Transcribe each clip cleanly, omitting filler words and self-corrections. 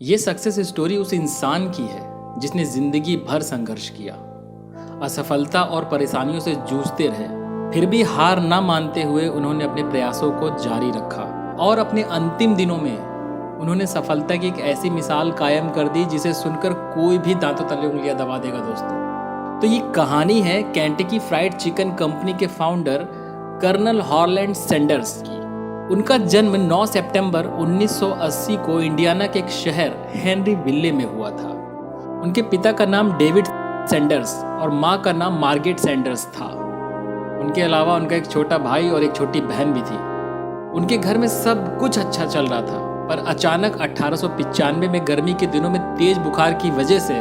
ये success story उस इंसान की है जिसने जिंदगी भर संघर्ष किया, असफलता और परेशानियों से जूझते रहे, फिर भी हार ना मानते हुए उन्होंने अपने प्रयासों को जारी रखा और अपने अंतिम दिनों में उन्होंने सफलता की एक ऐसी मिसाल कायम कर दी जिसे सुनकर कोई भी दांतों तले उंगलियां दबा देगा। दोस्तों, तो ये कहानी है केंटकी फ्राइड चिकन कंपनी के फाउंडर कर्नल हॉलैंड सैंडर्स की। उनका जन्म 9 सितंबर 1980 को इंडियाना के एक शहर हेनरीविले में हुआ था। उनके पिता का नाम डेविड सैंडर्स और माँ का नाम मार्गरेट सैंडर्स था। उनके अलावा उनका एक छोटा भाई और एक छोटी बहन भी थी। उनके घर में सब कुछ अच्छा चल रहा था, पर अचानक 1895 में गर्मी के दिनों में तेज बुखार की वजह से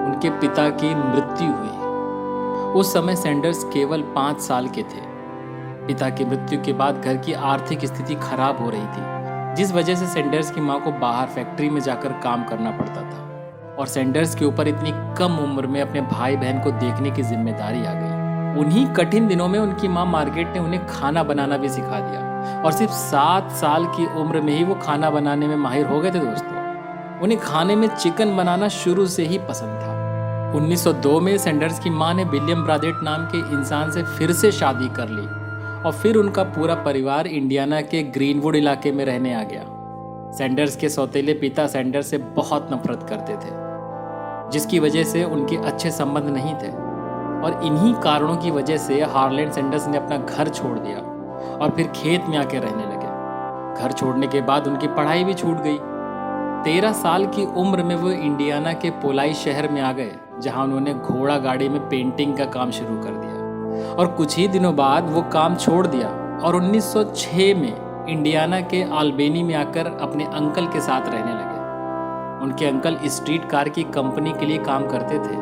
उनके पिता की मृत्यु हुई। उस समय सैंडर्स केवल 5 साल के थे। पिता की मृत्यु के बाद घर की आर्थिक स्थिति खराब हो रही थी, जिस वजह से सैंडर्स की मां को बाहर फैक्ट्री में जाकर काम करना पड़ता था और सैंडर्स के ऊपर इतनी कम उम्र में अपने भाई बहन को देखने की जिम्मेदारी आ गई। उन्हीं कठिन दिनों में उनकी मां मार्गरेट ने उन्हें खाना बनाना भी सिखा दिया और सिर्फ 7 साल की उम्र में ही वो खाना बनाने में माहिर हो गए थे। दोस्तों, उन्हें खाने में चिकन बनाना शुरू से ही पसंद था। 1902 में सैंडर्स की मां ने विलियम ब्रादेट नाम के इंसान से फिर से शादी कर ली और फिर उनका पूरा परिवार इंडियाना के ग्रीनवुड इलाके में रहने आ गया। सैंडर्स के सौतेले पिता सैंडर्स से बहुत नफरत करते थे, जिसकी वजह से उनके अच्छे संबंध नहीं थे और इन्हीं कारणों की वजह से हॉलैंड सैंडर्स ने अपना घर छोड़ दिया और फिर खेत में आके रहने लगे। घर छोड़ने के बाद उनकी पढ़ाई भी छूट गई। 13 साल की उम्र में वो इंडियाना के पोलाई शहर में आ गए, जहां उन्होंने घोड़ा गाड़ी में पेंटिंग का काम शुरू कर दिया और कुछ ही दिनों बाद वो काम छोड़ दिया और 1906 में इंडियाना के अल्बेनी में आकर अपने अंकल के साथ रहने लगे। उनके अंकल स्ट्रीट कार की कंपनी के लिए काम करते थे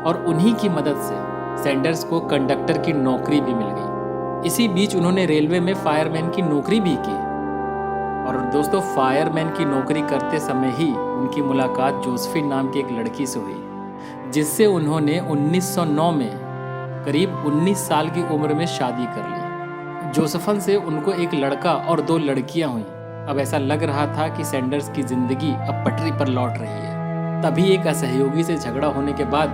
और उन्हीं की मदद से सैंडर्स को कंडक्टर की नौकरी भी मिल गई। इसी बीच उन्होंने रेलवे में फायरमैन की नौकरी भी की और दोस्तों, फायरमैन की नौकरी करते समय ही उनकी मुलाकात जोसेफिन नाम की एक लड़की से हुई, जिससे उन्होंने 1909 में करीब 19 साल की उम्र में शादी कर ली। जोसेफिन से उनको एक लड़का और 2 लड़कियां हुई। अब ऐसा लग रहा था कि सैंडर्स की जिंदगी अब पटरी पर लौट रही है। तभी एक असहयोगी से झगड़ा होने के बाद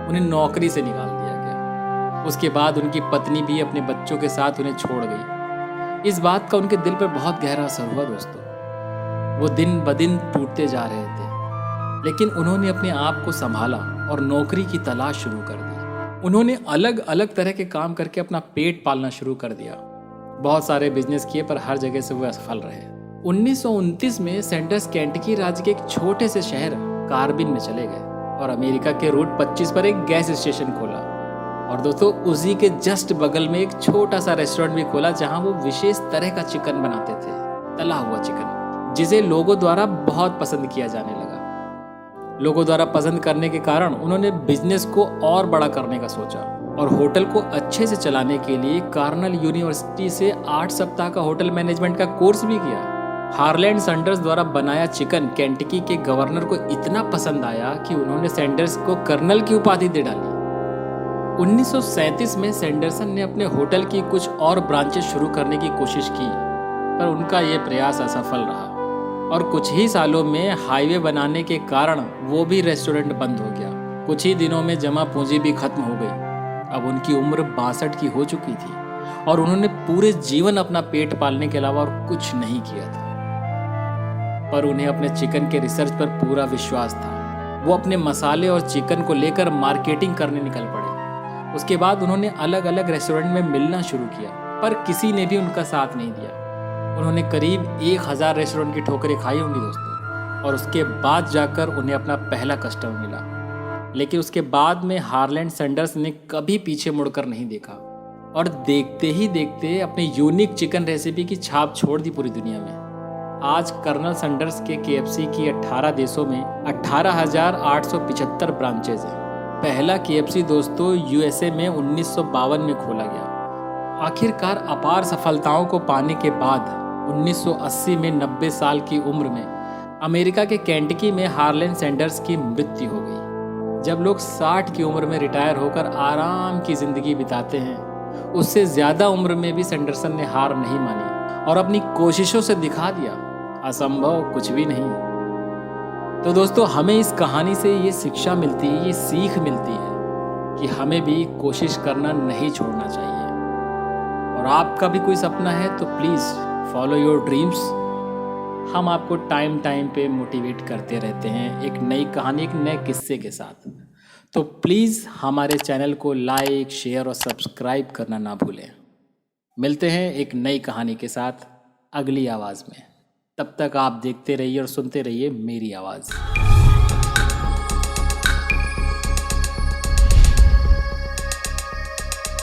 उन्हें नौकरी से निकाल दिया गया। उसके बाद उनकी पत्नी भी अपने बच्चों के साथ उन्हें छोड़ गई। इस बात का उनके दिल पर बहुत गहरा असर हुआ। दोस्तों, वो दिन ब दिन टूटते जा रहे थे, लेकिन उन्होंने अपने आप को संभाला और नौकरी की तलाश शुरू कर दी। उन्होंने अलग अलग तरह के काम करके अपना पेट पालना शुरू कर दिया। बहुत सारे बिजनेस किए, पर हर जगह से वो असफल रहे। 1929 में सैंडर्स केंटकी राज्य के एक छोटे से शहर कार्बिन में चले गए और अमेरिका के रूट 25 पर एक गैस स्टेशन खोला और दोस्तों, उसी के जस्ट बगल में एक छोटा सा रेस्टोरेंट भी खोला, जहां वो विशेष तरह का चिकन बनाते थे, तला हुआ चिकन, जिसे लोगों द्वारा बहुत पसंद किया जाने लगा। लोगों द्वारा पसंद करने के कारण उन्होंने बिजनेस को और बड़ा करने का सोचा और होटल को अच्छे से चलाने के लिए कार्नेल यूनिवर्सिटी से 8 सप्ताह का होटल मैनेजमेंट का कोर्स भी किया। हॉलैंड सैंडर्स द्वारा बनाया चिकन केंटकी के गवर्नर को इतना पसंद आया कि उन्होंने सैंडर्स को कर्नल की उपाधि दे डाली। 1937 में सैंडरसन ने अपने होटल की कुछ और ब्रांचेस शुरू करने की कोशिश की, पर उनका ये प्रयास असफल रहा और कुछ ही सालों में हाईवे बनाने के कारण वो भी रेस्टोरेंट बंद हो गया। कुछ ही दिनों में जमा पूंजी भी खत्म हो गई। अब उनकी उम्र 62 की हो चुकी थी और उन्होंने पूरे जीवन अपना पेट पालने के अलावा और कुछ नहीं किया था, पर उन्हें अपने चिकन के रिसर्च पर पूरा विश्वास था। वो अपने मसाले और चिकन को लेकर मार्केटिंग करने निकल पड़े। उसके बाद उन्होंने अलग अलग रेस्टोरेंट में मिलना शुरू किया, पर किसी ने भी उनका साथ नहीं दिया। उन्होंने करीब 1000 रेस्टोरेंट की ठोकरें खाई होंगी दोस्तों, और उसके बाद जाकर उन्हें अपना पहला कस्टमर मिला। लेकिन उसके बाद में हॉलैंड सैंडर्स ने कभी पीछे मुड़कर नहीं देखा और देखते ही देखते अपने यूनिक चिकन रेसिपी की छाप छोड़ दी पूरी दुनिया में। आज कर्नल सैंडर्स के KFC की 18 देशों में 18,875 ब्रांचेज हैं। पहला KFC दोस्तों USA में 1952 में खोला गया। आखिरकार अपार सफलताओं को पाने के बाद 1980 में 90 साल की उम्र में अमेरिका के केंटकी में हॉलैंड सैंडर्स की मृत्यु हो गई। जब लोग 60 की उम्र में रिटायर होकर आराम की जिंदगी बिताते हैं, उससे ज़्यादा उम्र में भी सैंडरसन ने हार नहीं मानी और अपनी कोशिशों से दिखा दिया असंभव कुछ भी नहीं। तो दोस्तों, हमें इस कहानी से ये शिक्षा मिलती है, ये सीख मिलती है कि हमें भी कोशिश करना नहीं छोड़ना चाहिए। और आपका भी कोई सपना है तो प्लीज़ फॉलो योर ड्रीम्स। हम आपको टाइम टाइम पे मोटिवेट करते रहते हैं एक नई कहानी, एक नए किस्से के साथ। तो प्लीज़ हमारे चैनल को लाइक, शेयर और सब्सक्राइब करना ना भूलें। मिलते हैं एक नई कहानी के साथ अगली आवाज़ में। तब तक आप देखते रहिए और सुनते रहिए मेरी आवाज़।